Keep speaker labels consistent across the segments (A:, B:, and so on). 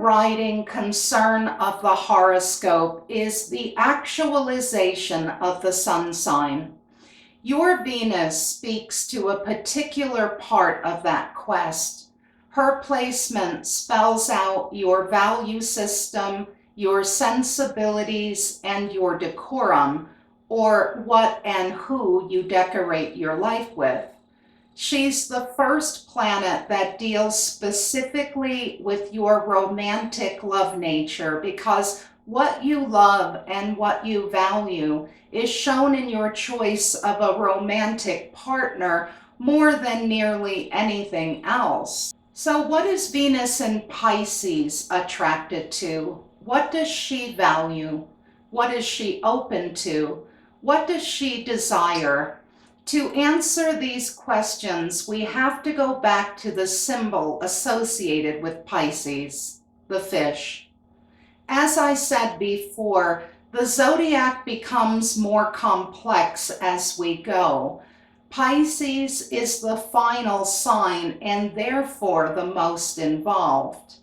A: overriding concern of the horoscope is the actualization of the sun sign. Your Venus speaks to a particular part of that quest. Her placement spells out your value system, your sensibilities, and your decorum, or what and who you decorate your life with. She's the first planet that deals specifically with your romantic love nature, because what you love and what you value is shown in your choice of a romantic partner more than nearly anything else. So what is Venus in Pisces attracted to? What does she value? What is she open to? What does she desire? To answer these questions, we have to go back to the symbol associated with Pisces, the fish. As I said before, the zodiac becomes more complex as we go. Pisces is the final sign and therefore the most involved.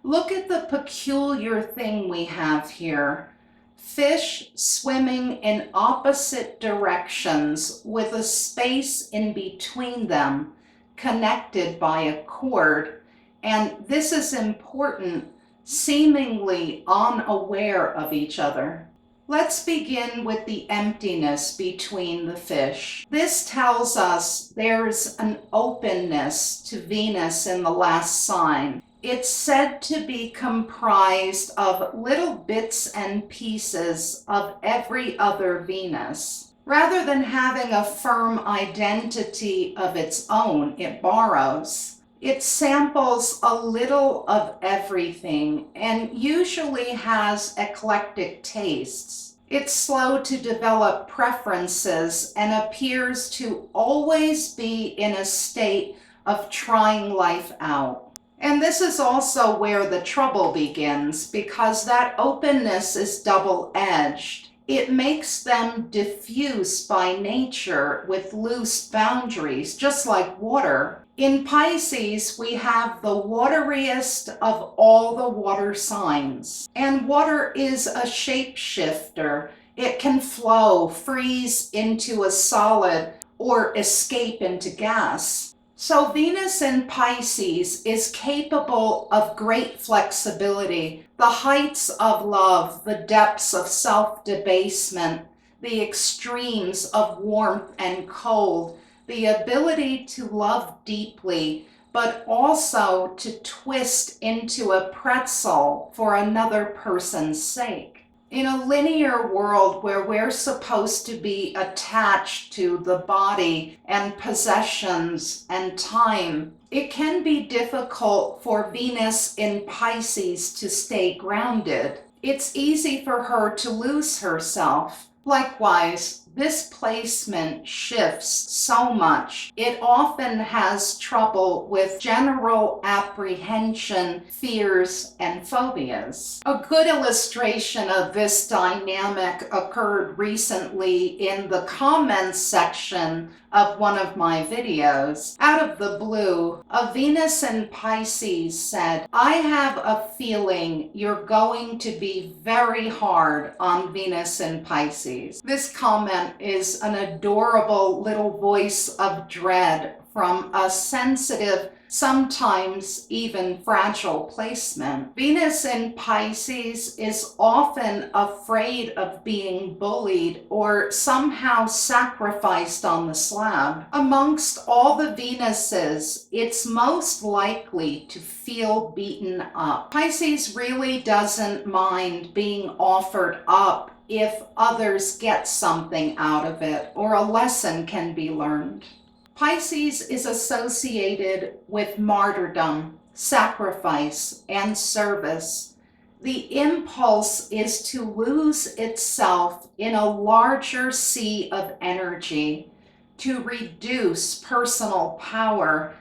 A: Look at the peculiar thing we have here. Fish swimming in opposite directions with a space in between them, connected by a cord, and this is important, seemingly unaware of each other. Let's begin with the emptiness between the fish. This tells us there's an openness to Venus in the last sign. It's said to be comprised of little bits and pieces of every other Venus. Rather than having a firm identity of its own, it borrows. It samples a little of everything and usually has eclectic tastes. It's slow to develop preferences and appears to always be in a state of trying life out. And this is also where the trouble begins, because that openness is double-edged. It makes them diffuse by nature with loose boundaries, just like water. In Pisces, we have the wateriest of all the water signs. And water is a shapeshifter. It can flow, freeze into a solid, or escape into gas. So Venus in Pisces is capable of great flexibility, the heights of love, the depths of self-debasement, the extremes of warmth and cold, the ability to love deeply, but also to twist into a pretzel for another person's sake. In a linear world where we're supposed to be attached to the body and possessions and time, it can be difficult for Venus in Pisces to stay grounded. It's easy for her to lose herself. Likewise, this placement shifts so much. It often has trouble with general apprehension, fears, and phobias. A good illustration of this dynamic occurred recently in the comments section of one of my videos. Out of the blue, a Venus in Pisces said, "I have a feeling you're going to be very hard on Venus in Pisces." This comment is an adorable little voice of dread from a sensitive, sometimes even fragile placement. Venus in Pisces is often afraid of being bullied or somehow sacrificed on the slab. Amongst all the Venuses, it's most likely to feel beaten up. Pisces really doesn't mind being offered up if others get something out of it or a lesson can be learned. Pisces is associated with martyrdom, sacrifice, and service. The impulse is to lose itself in a larger sea of energy, to reduce personal power,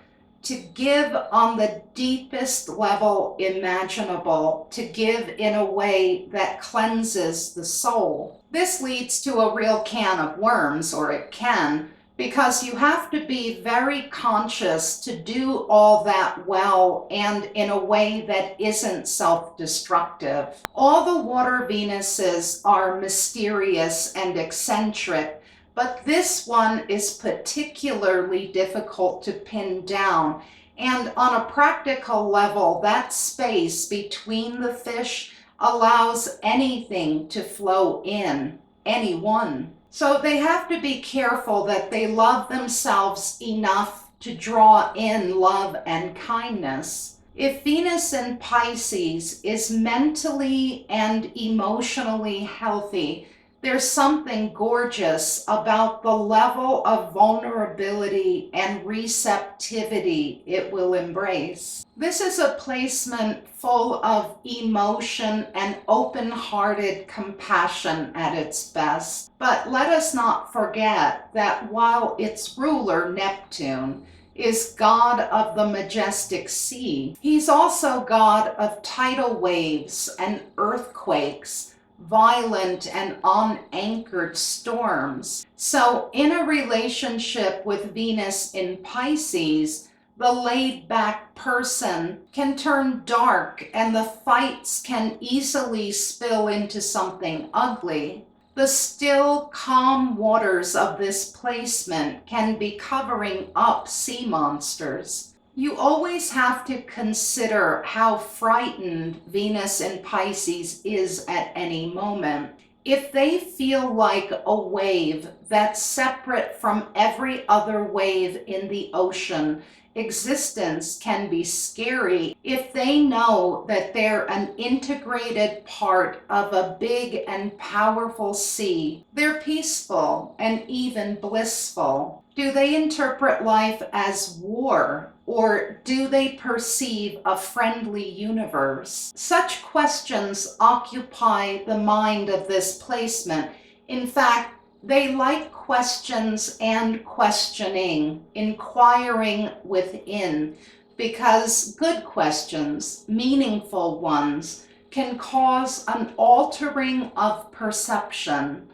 A: to give on the deepest level imaginable, to give in a way that cleanses the soul. This leads to a real can of worms, or it can, because you have to be very conscious to do all that well and in a way that isn't self-destructive. All the water Venuses are mysterious and eccentric, but this one is particularly difficult to pin down. And on a practical level, that space between the fish allows anything to flow in, anyone. So they have to be careful that they love themselves enough to draw in love and kindness. If Venus in Pisces is mentally and emotionally healthy, there's something gorgeous about the level of vulnerability and receptivity it will embrace. This is a placement full of emotion and open-hearted compassion at its best. But let us not forget that while its ruler, Neptune, is god of the majestic sea, he's also god of tidal waves and earthquakes, violent and unanchored storms. So in a relationship with Venus in Pisces, the laid-back person can turn dark and the fights can easily spill into something ugly. The still, calm waters of this placement can be covering up sea monsters. You always have to consider how frightened Venus in Pisces is at any moment. If they feel like a wave that's separate from every other wave in the ocean, existence can be scary. If they know that they're an integrated part of a big and powerful sea, they're peaceful and even blissful. Do they interpret life as war, or do they perceive a friendly universe? Such questions occupy the mind of this placement. In fact, they like questions and questioning, inquiring within, because good questions, meaningful ones, can cause an altering of perception.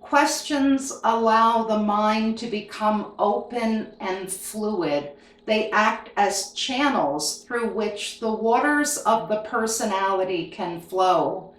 A: Questions allow the mind to become open and fluid. They act as channels through which the waters of the personality can flow.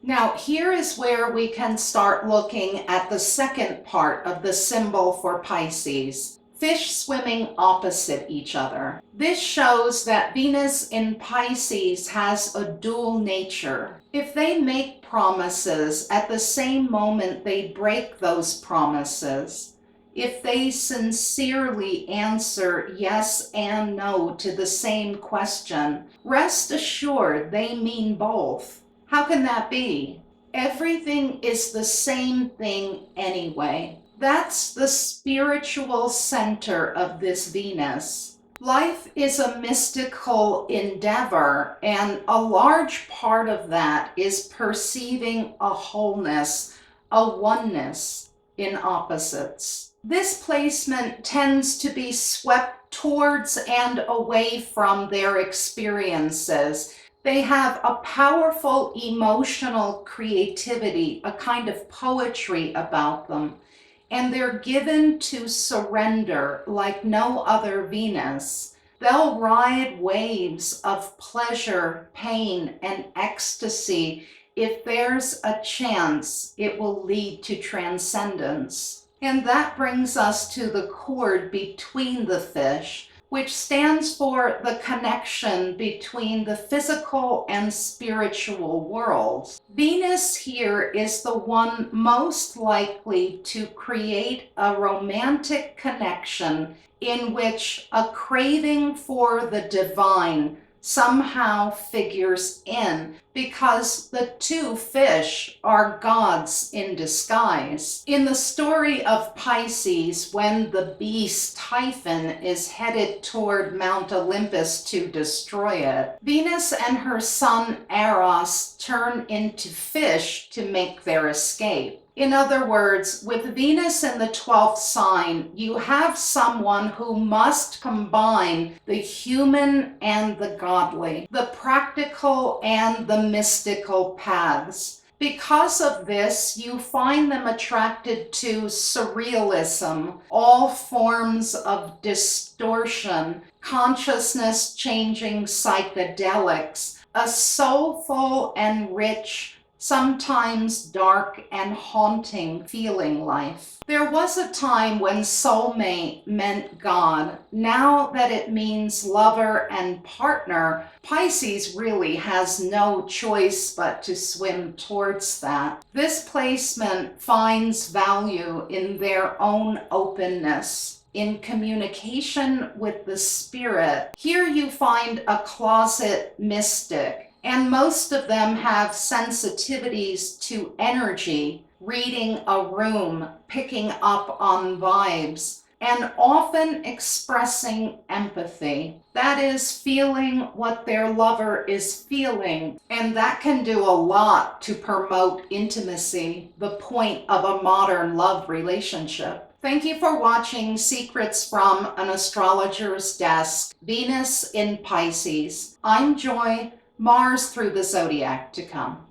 A: Now, here is where we can start looking at the second part of the symbol for Pisces, fish swimming opposite each other. This shows that Venus in Pisces has a dual nature. If they make promises, at the same moment they break those promises. If they sincerely answer yes and no to the same question, rest assured they mean both. How can that be? Everything is the same thing anyway. That's the spiritual center of this Venus. Life is a mystical endeavor, and a large part of that is perceiving a wholeness, a oneness in opposites. This placement tends to be swept towards and away from their experiences. They have a powerful emotional creativity, a kind of poetry about them, and they're given to surrender like no other Venus. They'll ride waves of pleasure, pain, and ecstasy. If there's a chance, it will lead to transcendence. And that brings us to the cord between the fish, which stands for the connection between the physical and spiritual worlds. Venus here is the one most likely to create a romantic connection in which a craving for the divine somehow figures in, because the two fish are gods in disguise. In the story of Pisces, when the beast Typhon is headed toward Mount Olympus to destroy it, Venus and her son Eros turn into fish to make their escape. In other words, with Venus in the 12th sign, you have someone who must combine the human and the godly, the practical and the mystical paths. Because of this, you find them attracted to surrealism, all forms of distortion, consciousness changing psychedelics, a soulful and rich, sometimes dark and haunting feeling life. There was a time when soulmate meant God. Now that it means lover and partner, Pisces really has no choice but to swim towards that. This placement finds value in their own openness, in communication with the spirit. Here you find a closet mystic, and most of them have sensitivities to energy, reading a room, picking up on vibes, and often expressing empathy. That is, feeling what their lover is feeling, and that can do a lot to promote intimacy, the point of a modern love relationship. Thank you for watching Secrets from an Astrologer's Desk, Venus in Pisces. I'm Joy, Mars through the zodiac to come.